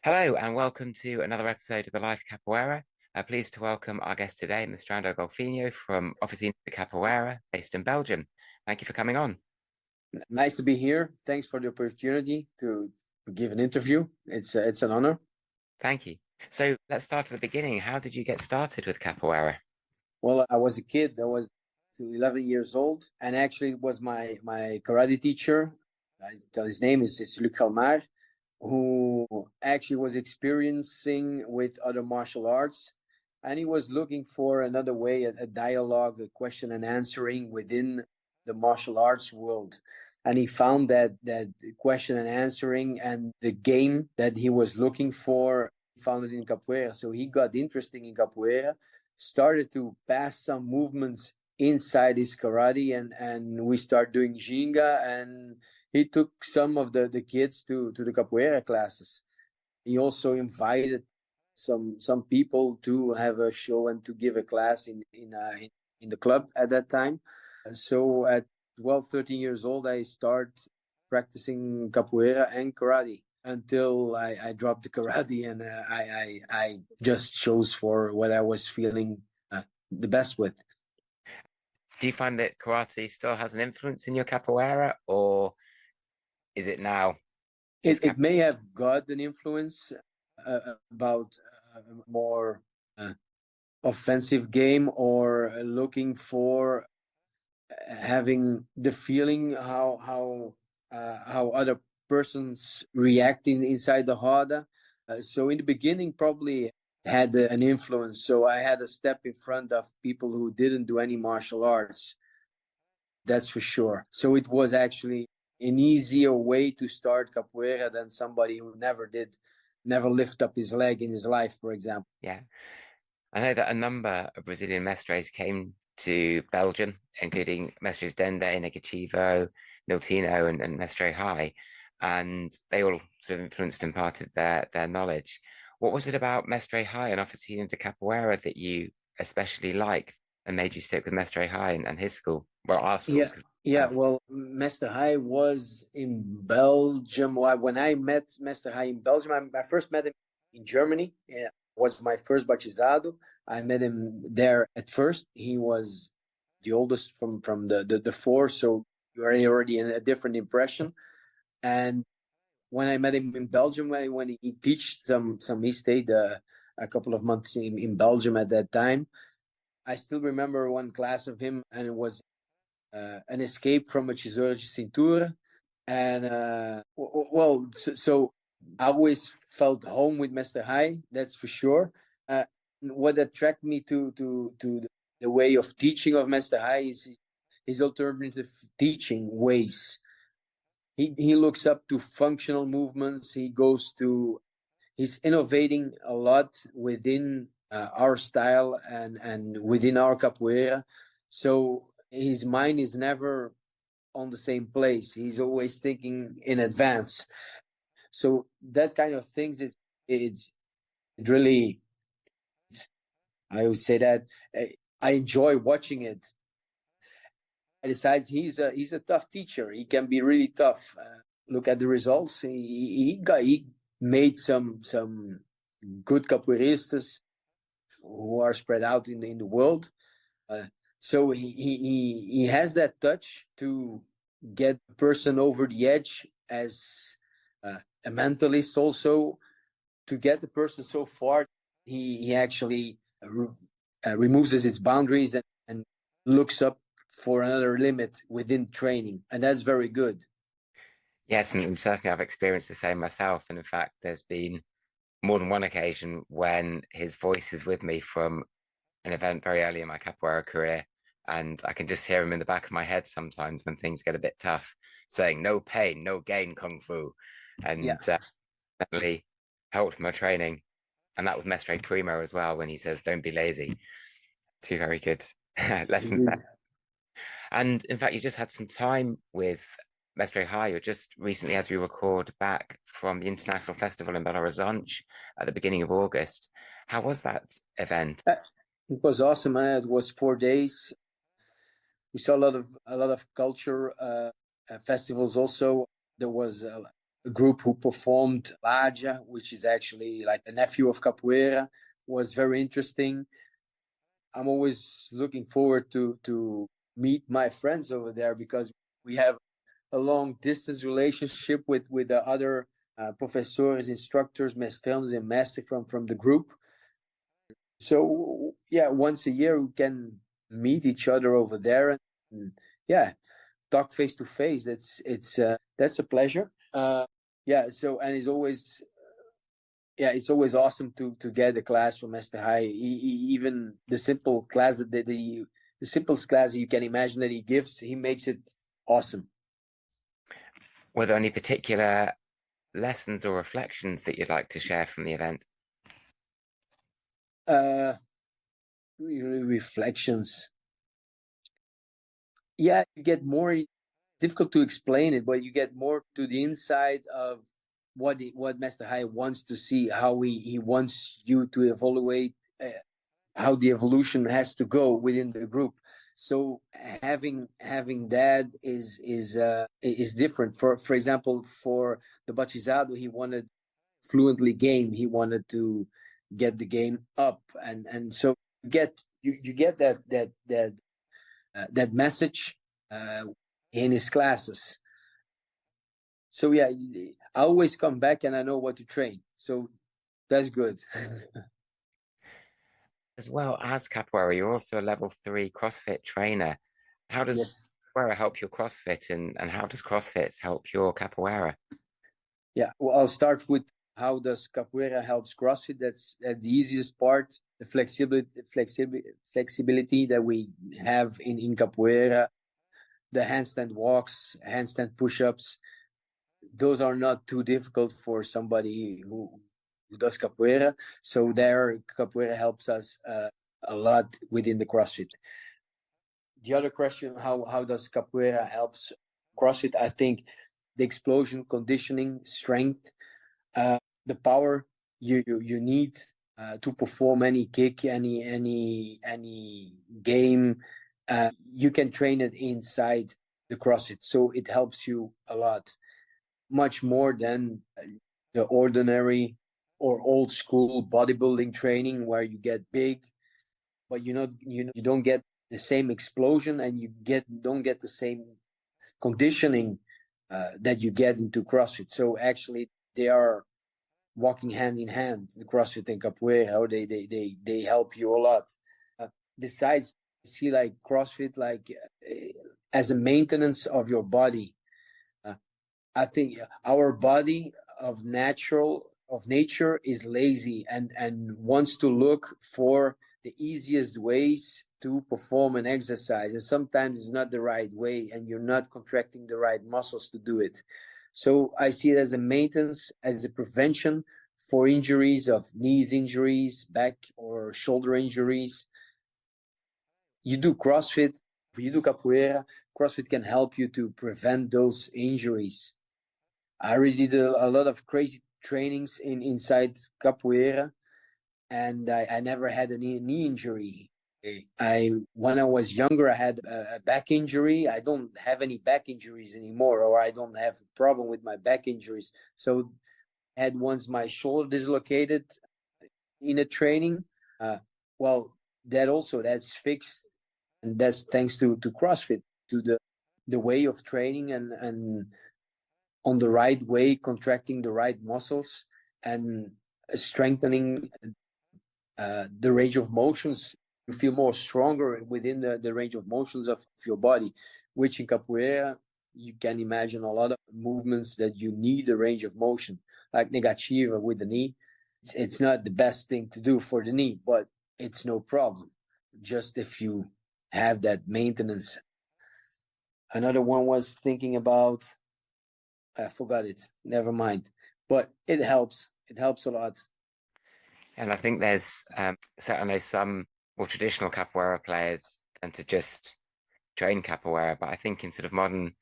Hello and welcome to another episode of the Life Capoeira. Pleased to welcome our guest today, Mestrando Golfinho from Oficina de Capoeira, based in Belgium. Thank you for coming on. Nice to be here. Thanks for the opportunity to give an interview. It's an honor. Thank you. So let's start at the beginning. How did you get started with capoeira? Well, I was a kid. I was 11 years old, and actually it was my karate teacher. His name is Luc Galmar, who actually was experiencing with other martial arts, and he was looking for another way, a dialogue, a question and answering within the martial arts world. And he found that question and answering and the game that he was looking for, he found it in capoeira. So he got interested in capoeira, started to pass some movements inside his karate, and we start doing ginga, and he took some of the kids to the capoeira classes. He also invited some people to have a show and to give a class in the club at that time. So at 12, 13 years old, I start practicing capoeira and karate until I dropped the karate, and I just chose for what I was feeling the best with. Do you find that karate still has an influence in your capoeira, or is it now? It may have got an influence about a more offensive game, or looking for having the feeling how other persons reacting inside the harda. So in the beginning, probably had an influence. So I had a step in front of people who didn't do any martial arts. That's for sure. So it was actually an easier way to start capoeira than somebody who never lift up his leg in his life, for example. Yeah. I know that a number of Brazilian mestres came to Belgium, including Mestres Dende, Negativo, Niltino, and Mestre Ray, and they all sort of influenced and imparted their knowledge. What was it about Mestre Ray and Oficina de Capoeira that you especially liked and made you stick with Mestre Ray and his school? Well, our school. Yeah. Well, Mestre Ray was in Belgium. When I met Mestre Ray in Belgium, I first met him in Germany. Yeah, was my first batizado. I met him there at first. He was the oldest from the four, so you're already in a different impression. And when I met him in Belgium, when he he stayed a couple of months in Belgium at that time. I still remember one class of him, and it was an escape from a tesoura de cintura. And so I always felt home with Mestre Ray, that's for sure. What attracted me to the way of teaching of Mestre Ray is his alternative teaching ways. He looks up to functional movements. He's innovating a lot within our style and within our capoeira. So his mind is never on the same place. He's always thinking in advance. So that kind of things I would say that I enjoy watching it. Besides, he's a tough teacher. He can be really tough. Look at the results. He made some good capoeiristas who are spread out in the world. So he has that touch to get a person over the edge as a mentalist, also to get the person so far. He actually removes his boundaries and looks up for another limit within training, and that's very good. Yes, and certainly I've experienced the same myself. And in fact, there's been more than one occasion when his voice is with me from an event very early in my capoeira career, and I can just hear him in the back of my head sometimes when things get a bit tough, saying "No pain, no gain, kung fu," and definitely helped my training. And that was Mestre Primo as well when he says, "Don't be lazy." Two very good lessons there. And in fact, you just had some time with Mestre Ray, or just recently, as we record, back from the International Festival in Belo Horizonte at the beginning of August. How was that event? It was awesome. It was 4 days. We saw a lot of culture festivals. Also, there was group who performed Laja, which is actually like a nephew of capoeira, was very interesting. I'm always looking forward to meet my friends over there because we have a long distance relationship with the other professors, instructors, mestrandos, and master from the group. So yeah, once a year we can meet each other over there and yeah, talk face to face. That's a pleasure. Yeah. So and it's always awesome to get a class from Mestre Ray. Even the simple class that the simplest class you can imagine that he gives, he makes it awesome. Were there any particular lessons or reflections that you'd like to share from the event? Uh, reflections. Yeah, you get more difficult to explain it, but you get more to the inside of what Mestre Ray wants to see, how he wants you to evaluate how the evolution has to go within the group. So having that is different. For example, for the Batizado, he wanted fluently game. He wanted to get the game up, and so you get that message in his classes. So yeah, I always come back and I know what to train. So that's good. As well as capoeira, you're also a level 3 CrossFit trainer. How does Yes. capoeira help your CrossFit, and how does CrossFit help your capoeira? Yeah. Well, I'll start with how does capoeira helps CrossFit. That's the easiest part. The flexibility that we have in capoeira, the handstand walks, handstand push-ups. Those are not too difficult for somebody who does capoeira. So there, capoeira helps us a lot within the CrossFit. The other question, how does capoeira helps CrossFit? I think the explosion, conditioning, strength, the power you need to perform any kick, any game. You can train it inside the CrossFit, so it helps you a lot, much more than the ordinary or old school bodybuilding training where you get big, but you don't get the same explosion and don't get the same conditioning that you get into CrossFit. So actually, they are walking hand in hand, the CrossFit and capoeira. Or they help you a lot. Besides, see like CrossFit like as a maintenance of your body. I think our body of nature is lazy and wants to look for the easiest ways to perform an exercise, and sometimes it's not the right way and you're not contracting the right muscles to do it. So I see it as a maintenance, as a prevention for injuries of knees injuries, back or shoulder injuries. You do CrossFit, you do capoeira, CrossFit can help you to prevent those injuries. I already did a lot of crazy trainings inside capoeira, and I never had a knee injury. When I was younger, I had a back injury. I don't have any back injuries anymore, or I don't have a problem with my back injuries. So I had once my shoulder dislocated in a training. Well, that's fixed, and that's thanks to CrossFit, to the way of training and on the right way, contracting the right muscles and strengthening the range of motions. You feel more stronger within the range of motions of your body, which in capoeira, you can imagine a lot of movements that you need a range of motion, like negativa with the knee. It's not the best thing to do for the knee, but it's no problem. Just if you have that maintenance. Another one was thinking about, I forgot it. Never mind. But it helps. It helps a lot. And I think there's certainly some more traditional capoeira players tend to just train capoeira, but I think in sort of modern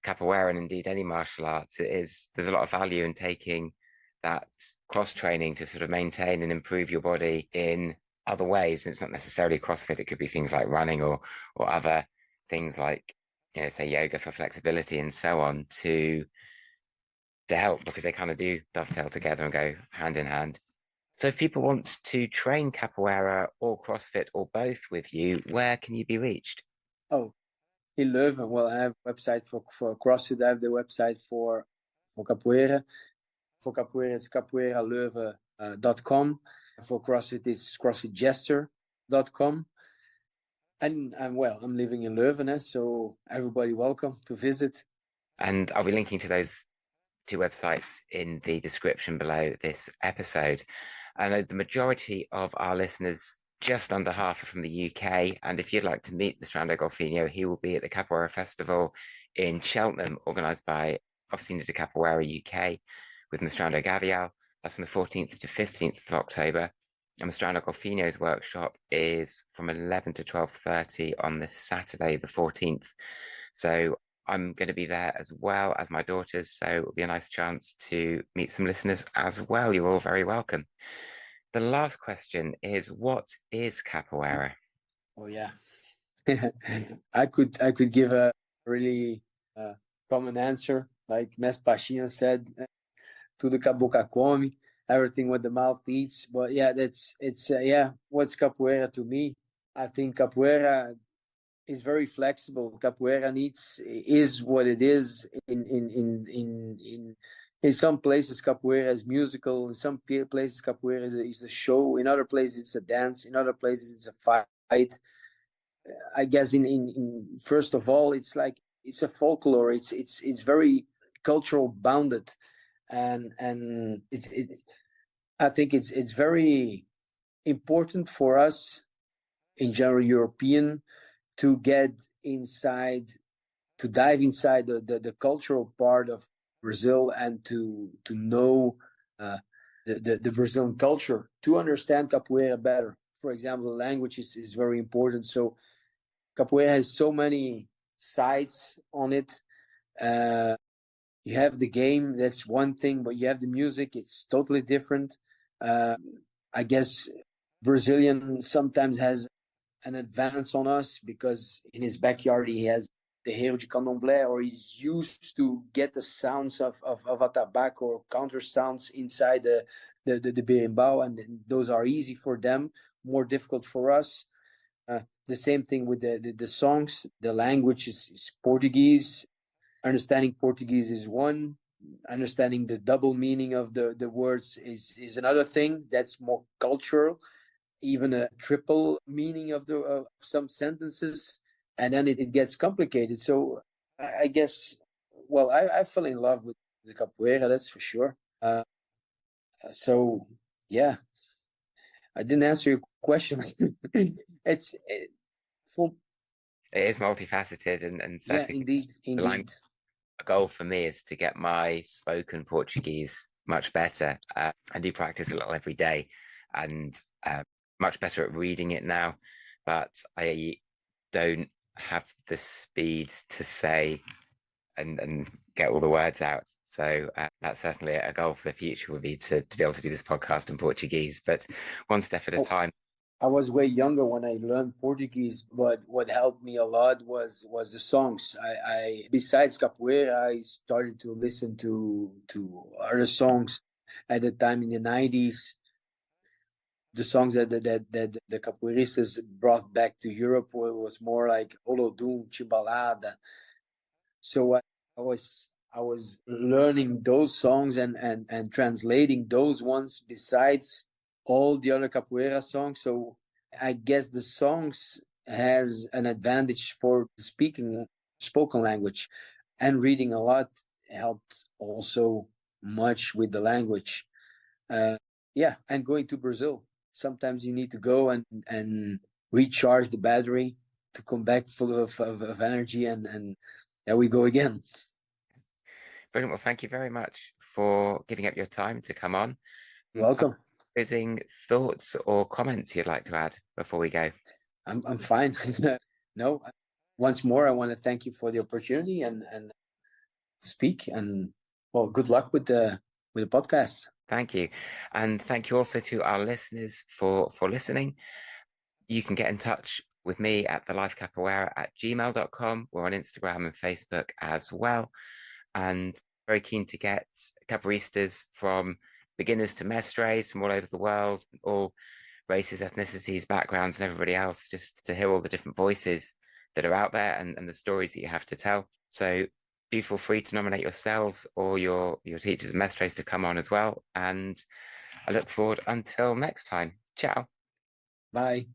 capoeira and indeed any martial arts, there's a lot of value in taking that cross training to sort of maintain and improve your body in other ways. And it's not necessarily CrossFit; it could be things like running or other things like say yoga for flexibility and so on to to help because they kind of do dovetail together and go hand in hand. So if people want to train capoeira or CrossFit or both with you, where can you be reached? Oh, in Leuven, well, I have a website for CrossFit. I have the website for capoeira. For capoeira, it's capoeiraleuven.com. For CrossFit, it's crossfitjester.com. And I'm living in Leuven, so everybody welcome to visit. And I'll be linking to those two websites in the description below this episode. I know the majority of our listeners, just under half, are from the UK. And if you'd like to meet Mestrando Golfinho, he will be at the Capoeira Festival in Cheltenham, organised by Oficina de Capoeira UK with Mestrando Gavial. That's from the 14th to 15th of October. And Mestrando Golfinho's workshop is from 11 to 12:30 on this Saturday, the 14th. So I'm going to be there as well as my daughters. So it'll be a nice chance to meet some listeners as well. You're all very welcome. The last question is, what is capoeira? Oh yeah, I could give a really common answer, like Mestre Pachinha said, tudo que a boca come, everything what the mouth eats. But yeah, it's yeah. What's capoeira to me? I think capoeira is very flexible. Capoeira is what it is. In some places, capoeira is musical. In some places, capoeira is a show. In other places, it's a dance. In other places, it's a fight. I guess in first of all, it's a folklore. It's very cultural bounded, and I think it's very important for us in general European to get inside, to dive inside the cultural part of Brazil and to know the Brazilian culture, to understand capoeira better. For example, the language is very important. So capoeira has so many sides on it. You have the game, that's one thing, but you have the music, it's totally different. I guess Brazilian sometimes has an advance on us because in his backyard he has the Rio de Candomblé, or he's used to get the sounds of atabaque or counter sounds inside the berimbau, and those are easy for them, more difficult for us. The same thing with the songs. The language is Portuguese. Understanding Portuguese is one. Understanding the double meaning of the words is another thing. That's more cultural. Even a triple meaning of some sentences, and then it gets complicated. So I guess, well, I fell in love with the capoeira, that's for sure. So yeah, I didn't answer your question. it's full. It is multifaceted, and Yeah, certainly indeed, the language. indeed. A goal for me is to get my spoken Portuguese much better. I do practice a little every day, and much better at reading it now, but I don't have the speed to say and get all the words out. So that's certainly a goal for the future would be to be able to do this podcast in Portuguese, but one step at a Oh, time. I was way younger when I learned Portuguese, but what helped me a lot was the songs. I besides capoeira, I started to listen to other songs at the time in the 90s. The songs that the capoeiristas brought back to Europe was more like Olodum, Chimbalada. So I was learning those songs and translating those ones besides all the other capoeira songs. So I guess the songs has an advantage for speaking spoken language, and reading a lot helped also much with the language. Uh, yeah, and going to Brazil. Sometimes you need to go and recharge the battery to come back full of energy, and there we go again. Brilliant. Well, thank you very much for giving up your time to come on. Welcome. Closing thoughts or comments you'd like to add before we go? I'm fine. No, once more, I want to thank you for the opportunity and speak. And well, good luck with the podcast. Thank you. And thank you also to our listeners for listening. You can get in touch with me at thelifecapoeira@gmail.com. We're on Instagram and Facebook as well. And very keen to get capoeiristas from beginners to Mestre Rays from all over the world, all races, ethnicities, backgrounds, and everybody else, just to hear all the different voices that are out there and the stories that you have to tell. So do feel free to nominate yourselves or your teachers and mestres to come on as well. And I look forward until next time. Ciao. Bye.